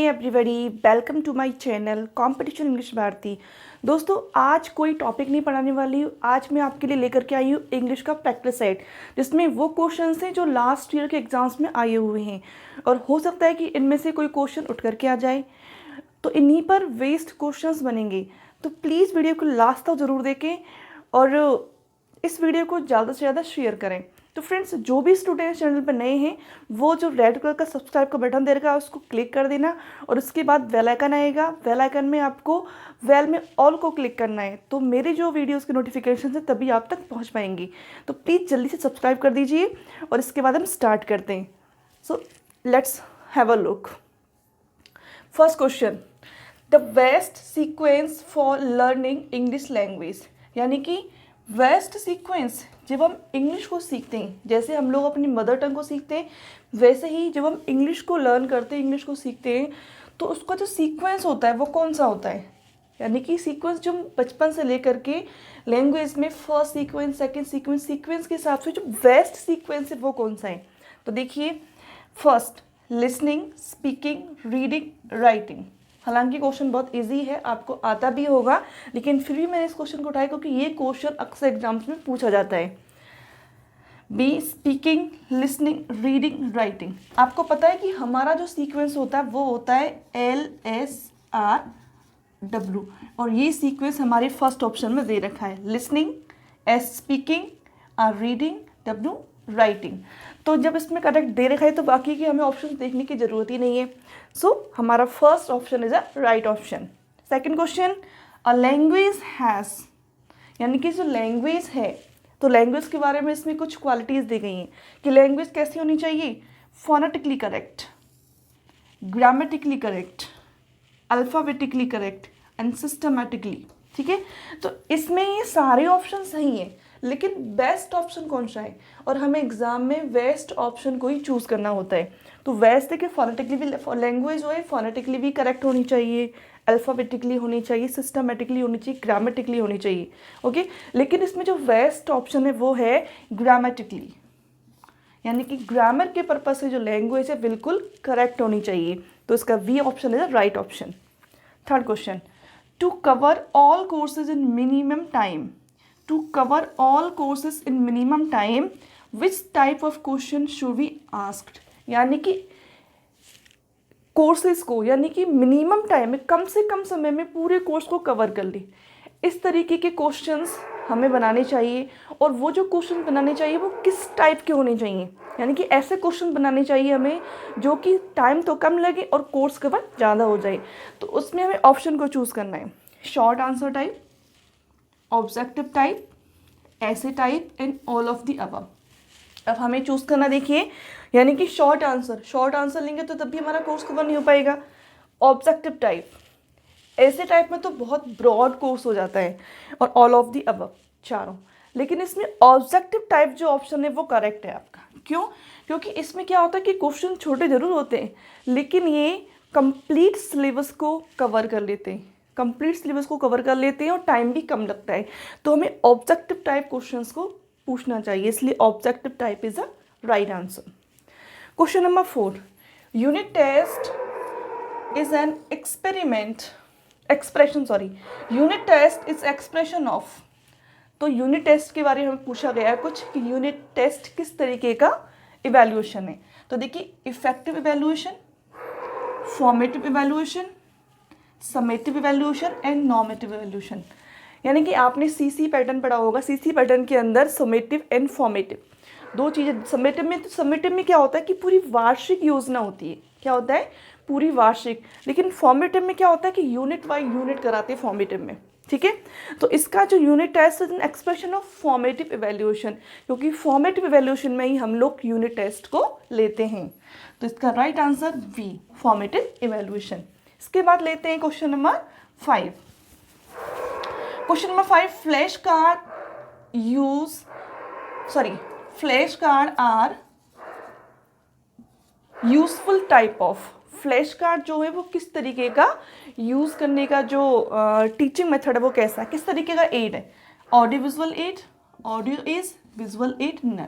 Everybody, welcome to my channel competition English Bharati. दोस्तों, आज कोई टॉपिक नहीं पढ़ाने वाली हूँ। आज मैं आपके लिए लेकर के आई हूँ इंग्लिश का प्रैक्टिस सेट, जिसमें वो क्वेश्चंस हैं जो लास्ट ईयर के एग्जाम्स में आए हुए हैं और हो सकता है कि इनमें से कोई क्वेश्चन उठ करके आ जाए, तो इन्हीं पर वेस्ट क्वेश्चंस बनेंगे। तो प्लीज़ वीडियो को लास्ट तक ज़रूर देखें और इस वीडियो को ज़्यादा से ज़्यादा शेयर करें। तो फ्रेंड्स, जो भी स्टूडेंट्स चैनल पर नए हैं वो जो रेड कलर का सब्सक्राइब का बटन दे रखा है उसको क्लिक कर देना और उसके बाद बेल आइकन आएगा। बेल आइकन में आपको वेल में ऑल को क्लिक करना है, तो मेरे जो वीडियोस के नोटिफिकेशन है तभी आप तक पहुंच पाएंगी। तो प्लीज़ जल्दी से सब्सक्राइब कर दीजिए और इसके बाद हम स्टार्ट करते हैं। So let's have a look. First question, the best sequence for learning English language, यानी कि बेस्ट सीक्वेंस जब हम इंग्लिश को सीखते हैं, जैसे हम लोग अपनी मदर टंग को सीखते हैं, वैसे ही जब हम इंग्लिश को लर्न करते हैं, इंग्लिश को सीखते हैं, तो उसका जो सीक्वेंस होता है वो कौन सा होता है। यानी कि सीक्वेंस जो हम बचपन से लेकर के लैंग्वेज में first sequence, second sequence, sequence के हिसाब से जो बेस्ट सीक्वेंस है वो कौन सा है। तो देखिए, first listening, speaking, reading, writing. हालांकि क्वेश्चन बहुत इजी है, आपको आता भी होगा, लेकिन फिर भी मैंने इस क्वेश्चन को उठाया क्योंकि ये क्वेश्चन अक्सर एग्जाम्स में पूछा जाता है। B, speaking, listening, reading, writing. आपको पता है कि हमारा जो सीक्वेंस होता है वो होता है LSRW, और ये सीक्वेंस हमारे फर्स्ट ऑप्शन में दे रखा है। Listening, S speaking, R reading, W writing. तो जब इसमें करेक्ट दे रखा है तो बाकी के हमें ऑप्शन देखने की ज़रूरत ही नहीं है। सो हमारा first option is a right option. Second question, a language has, यानी कि जो लैंग्वेज है, तो लैंग्वेज के बारे में इसमें कुछ क्वालिटीज़ दी गई हैं कि लैंग्वेज कैसी होनी चाहिए। Phonetically correct, grammatically correct, alphabetically correct and systematically. ठीक है, तो इसमें ये सारे ऑप्शन सही हैं, लेकिन बेस्ट ऑप्शन कौन सा है, और हमें एग्जाम में बेस्ट ऑप्शन को ही चूज़ करना होता है। तो बेस्ट देखिए, फोनेटिकली भी लैंग्वेज जो है फोनेटिकली भी करेक्ट होनी चाहिए, अल्फ़ाबेटिकली होनी चाहिए, सिस्टमेटिकली होनी चाहिए, ग्रामेटिकली होनी चाहिए। ओके, लेकिन इसमें जो बेस्ट ऑप्शन है वो है ग्रामेटिकली, यानी कि ग्रामर के पर्पज से जो लैंग्वेज है बिल्कुल करेक्ट होनी चाहिए। तो इसका V option is the right option. Third question, to cover all courses in minimum time, to cover all courses in minimum time which type of question should be asked, यानी कि courses को, यानी कि minimum time में, कम से कम समय में पूरे कोर्स को कवर कर ले, इस तरीके के क्वेश्चंस हमें बनाने चाहिए। और वो जो क्वेश्चन बनाने चाहिए वो किस टाइप के होने चाहिए, यानी कि ऐसे क्वेश्चन बनाने चाहिए हमें जो कि टाइम तो कम लगे और कोर्स कवर ज़्यादा हो जाए। तो उसमें हमें ऑप्शन को चूज़ करना है। Short answer type, objective type, essay type and all of the above. अब हमें चूज़ करना, देखिए, यानी कि शॉर्ट आंसर लेंगे तो तब भी हमारा कोर्स कवर नहीं हो पाएगा। ऑब्जेक्टिव टाइप, ऐसे टाइप में तो बहुत ब्रॉड कोर्स हो जाता है, और ऑल ऑफ द अबव, चारों। लेकिन इसमें ऑब्जेक्टिव टाइप जो ऑप्शन है वो करेक्ट है आपका। क्यों? क्योंकि इसमें क्या होता है कि क्वेश्चन छोटे जरूर होते हैं, लेकिन ये कंप्लीट सिलेबस को कवर कर लेते हैं, और टाइम भी कम लगता है। तो हमें ऑब्जेक्टिव टाइप क्वेश्चंस को पूछना चाहिए, इसलिए objective type is the right answer. Question number 4, unit test is an unit test is expression of. तो यूनिट टेस्ट के बारे में पूछा गया है कुछ कि यूनिट टेस्ट किस तरीके का इवैल्यूएशन है। तो देखिए, effective evaluation, formative evaluation, summative evaluation and normative evaluation. यानी कि आपने सीसी पैटर्न पढ़ा होगा। सीसी पैटर्न के अंदर समेटिव एंड फॉर्मेटिव दो चीज़ें। समेटिव में क्या होता है कि पूरी वार्षिक योजना होती है। क्या होता है? पूरी वार्षिक। लेकिन फॉर्मेटिव में क्या होता है कि यूनिट बाय यूनिट कराते हैं फॉर्मेटिव में। ठीक है, तो इसका जो unit test is an expression of formative evaluation, क्योंकि फॉर्मेटिव इवैल्यूएशन में ही हम लोग यूनिट टेस्ट को लेते हैं। तो इसका right answer B, formative evaluation. इसके बाद लेते हैं question number 5। Question number 5, flash card are useful type of. Flash card जो है वो किस तरीके का यूज़ करने का जो टीचिंग मेथड है वो कैसा है, किस तरीके का एड है। Audio visual aid, audio is, visual aid none.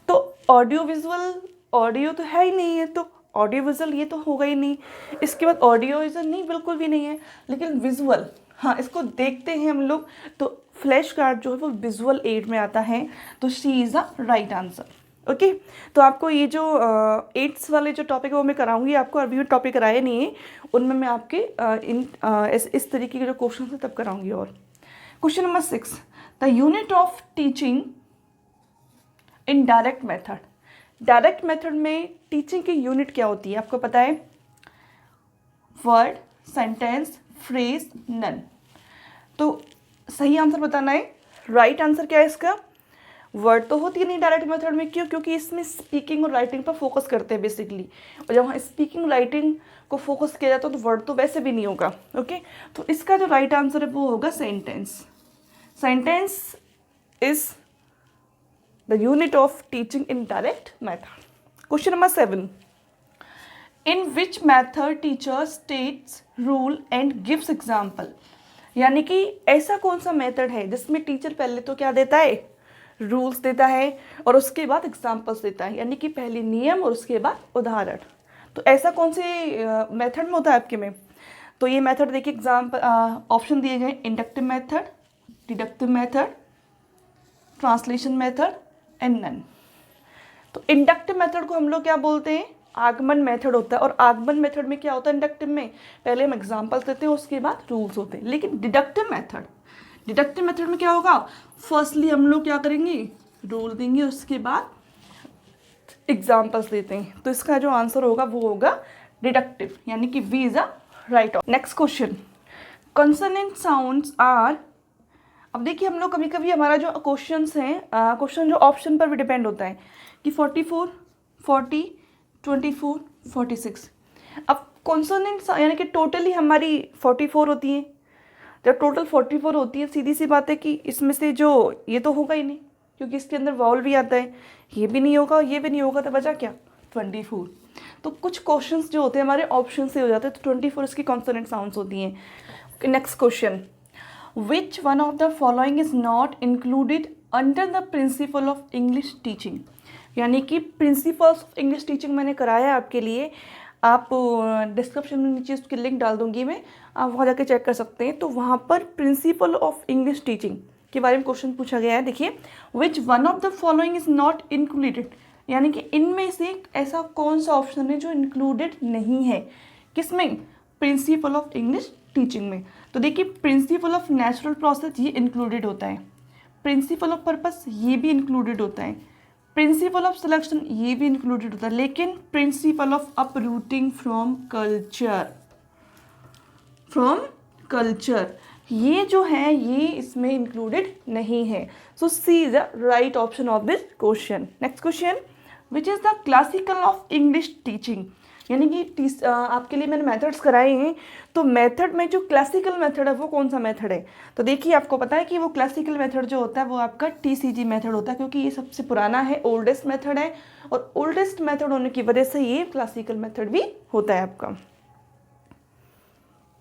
तो ऑडियो विजुअल, ऑडियो तो है ही नहीं है, तो ऑडियो विजुअल ये तो होगा ही नहीं। इसके बाद ऑडियो विजुअल नहीं, बिल्कुल भी नहीं है, लेकिन विजुअल, हाँ इसको देखते हैं हम लोग, तो फ्लैश कार्ड जो है वो विजुअल एड में आता है, तो C is the right answer. Okay, तो आपको ये जो 8th वाले जो टॉपिक है वो मैं कराऊंगी आपको, अभी भी टॉपिक कराए नहीं है, उनमें मैं आपके इस तरीके के जो क्वेश्चन है तब कराऊंगी। और question number 6, the unit of teaching in direct method. Direct method में टीचिंग की यूनिट क्या होती है आपको पता है? Word, sentence, phrase, none. तो सही आंसर बताना है। राइट आंसर क्या है इसका? वर्ड तो होती है नहीं डायरेक्ट मेथड में, क्यों? क्योंकि इसमें स्पीकिंग और राइटिंग पर फोकस करते हैं बेसिकली, और जब वहाँ स्पीकिंग राइटिंग को फोकस किया जाता है तो वर्ड तो वैसे भी नहीं होगा। ओके, तो इसका जो राइट आंसर है वो होगा sentence. Sentence is the unit of teaching in direct method. Question number 7, in which method teacher states rule and gives example. यानी कि ऐसा कौन सा मेथड है जिसमें टीचर पहले तो क्या देता है? रूल्स देता है और उसके बाद एग्जाम्पल्स देता है, यानी कि पहले नियम और उसके बाद उदाहरण। तो ऐसा कौन से मेथड में होता है आपके में? तो ये मेथड देखिए, एग्जाम्पल ऑप्शन दिए गए, inductive method, deductive method, translation method and none. तो इंडक्टिव मेथड को हम लोग क्या बोलते हैं? आगमन मेथड होता है। और आगमन मेथड में क्या होता है? इंडक्टिव में पहले हम एग्जाम्पल्स देते हैं, उसके बाद रूल्स होते हैं। लेकिन डिडक्टिव मेथड में क्या होगा? फर्स्टली हम लोग क्या करेंगे? रूल देंगे, उसके बाद एग्जाम्पल्स देते हैं। तो इसका जो आंसर होगा वो होगा डिडक्टिव, यानी कि B is a right. Next question, consonant sounds are. अब देखिए हम लोग कभी कभी हमारा जो क्वेश्चंस हैं, क्वेश्चन जो ऑप्शन पर भी डिपेंड होता है कि 44, 40, 24, 46। अब कॉन्सोनेंट यानी कि टोटली हमारी 44 होती है। जब टोटल 44 होती है, सीधी सी बात है कि इसमें से जो ये तो होगा ही नहीं, क्योंकि इसके अंदर वावल भी आता है, ये भी नहीं होगा, ये भी नहीं होगा, तो बचा क्या? 24। तो कुछ क्वेश्चंस जो होते हैं हमारे ऑप्शन से हो जाते हैं, तो 24 इसकी कॉन्सोनेंट साउंड्स होती हैं। Next question, which one of the following is not included under the principle of English teaching. यानी कि प्रिंसिपल्स ऑफ इंग्लिश टीचिंग मैंने कराया है आपके लिए, आप डिस्क्रिप्शन में नीचे उसकी लिंक डाल दूंगी मैं, आप वहाँ जाके चेक कर सकते हैं। तो वहाँ पर प्रिंसिपल ऑफ इंग्लिश टीचिंग के बारे में क्वेश्चन पूछा गया है। देखिए, which one of the following is not included, यानी कि इनमें से ऐसा कौन सा ऑप्शन है जो इंक्लूडेड नहीं है? किसमें? प्रिंसिपल ऑफ इंग्लिश टीचिंग में। तो देखिए, प्रिंसिपल ऑफ नेचुरल प्रोसेस ये इंक्लूडेड होता है, प्रिंसिपल ऑफ पर्पस ये भी इंक्लूडेड होता है, प्रिंसिपल ऑफ सिलेक्शन ये भी इंक्लूडेड होता है, लेकिन principle of uprooting from culture ये जो है ये इसमें इंक्लूडेड नहीं है। So C is the right option of this question. Next question, which is the classical of English teaching. यानी कि आपके लिए मैंने मेथड्स कराए हैं, तो मेथड में जो क्लासिकल मेथड है वो कौन सा मेथड है? तो देखिए, आपको पता है कि वो क्लासिकल मेथड जो होता है वो आपका TCG मेथड होता है, क्योंकि ये सबसे पुराना है, ओल्डेस्ट मेथड है, और ओल्डेस्ट मेथड होने की वजह से ये क्लासिकल मेथड भी होता है आपका।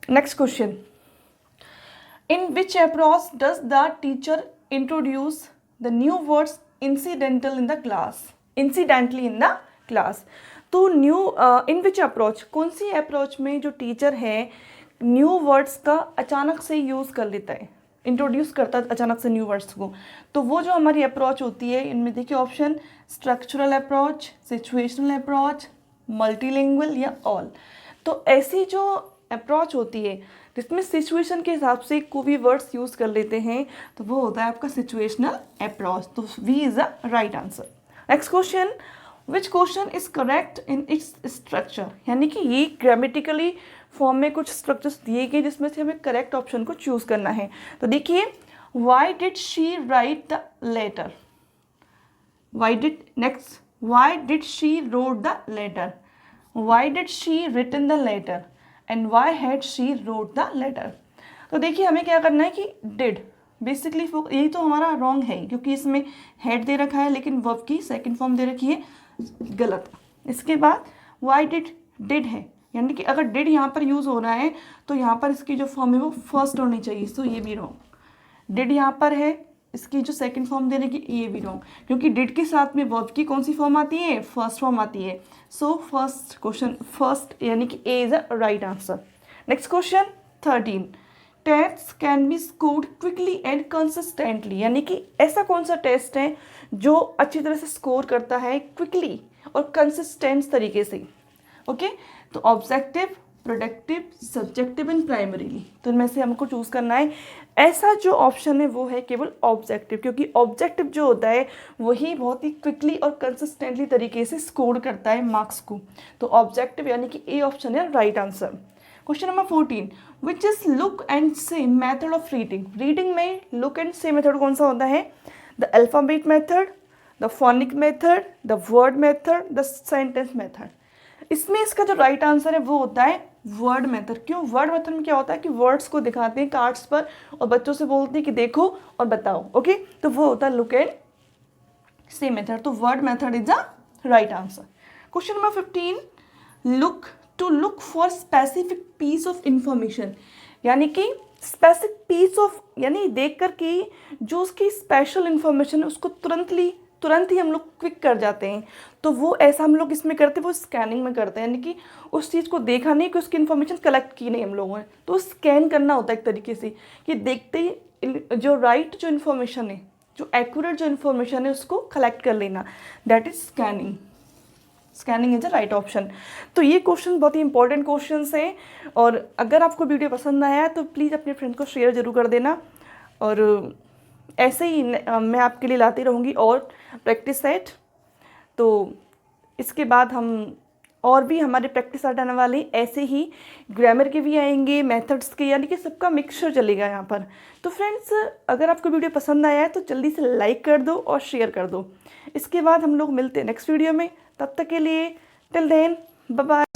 Next question, in which approach does the teacher introduce the new words incidentally in the class. तो इन विच अप्रोच, कौन सी अप्रोच में जो टीचर है न्यू वर्ड्स का अचानक से यूज़ कर लेता है, इंट्रोड्यूस करता है अचानक से न्यू वर्ड्स को। तो वो जो हमारी अप्रोच होती है, इनमें देखिए option, structural approach, situational approach, multilingual या ऑल। तो ऐसी जो अप्रोच होती है जिसमें सिचुएशन के हिसाब से कोई भी वर्ड्स यूज़ कर लेते हैं, तो वो होता है आपका सिचुएशनल अप्रोच। तो B is the right answer. Next question, which question is correct in its structure. यानी कि ये ग्रामेटिकली फॉर्म में कुछ स्ट्रक्चर्स दिए गए जिसमें से हमें करेक्ट ऑप्शन को चूज़ करना है। तो देखिए, why did she write the letter, why did she wrote the letter, why did she written the letter and why had she wrote the letter. तो देखिए, हमें क्या करना है कि डिड, बेसिकली यही तो हमारा रॉन्ग है, क्योंकि इसमें हेड दे रखा है लेकिन वर्ब की सेकंड फॉर्म दे रखी है, गलत। इसके बाद वाई डिड है, यानी कि अगर डिड यहाँ पर यूज़ हो रहा है तो यहाँ पर इसकी जो फॉर्म है वो फर्स्ट होनी चाहिए, सो ये भी रॉन्ग। डिड यहाँ पर है इसकी जो सेकंड फॉर्म दे रही है ये भी रॉन्ग, क्योंकि डिड के साथ में वर्ब की कौन सी फॉर्म आती है, फर्स्ट फॉर्म आती है। सो फर्स्ट क्वेश्चन फर्स्ट यानी कि A is a right answer. Next question 13, test can be scored quickly and consistently, यानी कि ऐसा कौन सा टेस्ट है जो अच्छी तरह से स्कोर करता है क्विकली और कंसिस्टेंट तरीके से। ओके, तो objective, productive, subjective and primarily, तो इनमें से हमको चूज़ करना है। ऐसा जो ऑप्शन है वो है केवल ऑब्जेक्टिव, क्योंकि ऑब्जेक्टिव जो होता है वही बहुत ही क्विकली और कंसिस्टेंटली तरीके से स्कोर करता है मार्क्स को। तो ऑब्जेक्टिव यानी कि ए ऑप्शन है right answer. Question number 14, which is look and say method of reading. Reading में लुक एंड से मेथड कौन सा होता है, the alphabet method, the phonic method, the word method, the sentence method. इसमें इसका जो right answer है वो होता है वर्ड मेथड। क्यों, वर्ड मेथड में क्या होता है कि वर्ड्स को दिखाते हैं कार्ड्स पर और बच्चों से बोलते हैं कि देखो और बताओ। ओके, तो वो होता है लुक एंड से मेथड, तो word method is the right answer. Question number 15, look to look for specific piece of information, यानी कि स्पेसिफिक पीस ऑफ यानी देख कर कि जो उसकी स्पेशल इंफॉर्मेशन है उसको तुरंत ही हम लोग क्विक कर जाते हैं। तो वो ऐसा हम लोग इसमें करते हैं, वो स्कैनिंग में करते हैं, यानी कि उस चीज़ को देखा नहीं कि उसकी इन्फॉर्मेशन कलेक्ट की नहीं हम लोगों ने, तो स्कैन करना होता है एक तरीके से कि देखते ही जो राइट जो इन्फॉर्मेशन है, जो एक्यूरेट जो इन्फॉर्मेशन है उसको कलेक्ट कर लेना, that is scanning. Scanning is the right option. तो ये क्वेश्चन बहुत ही इंपॉर्टेंट क्वेश्चन हैं, और अगर आपको वीडियो पसंद आया तो प्लीज़ अपने फ्रेंड को शेयर ज़रूर कर देना, और ऐसे ही मैं आपके लिए लाती रहूँगी और प्रैक्टिस सेट। तो इसके बाद हम और भी हमारे प्रैक्टिस सेट आने वाले, ऐसे ही ग्रामर के भी आएंगे, मेथड्स के, यानी कि सबका मिक्सचर चलेगा यहाँ पर। तो फ्रेंड्स, अगर आपको वीडियो पसंद आया है तो जल्दी से लाइक कर दो और शेयर कर दो। इसके बाद हम लोग मिलते हैं नेक्स्ट वीडियो में, तब तक के लिए टिल देन बाय बाय।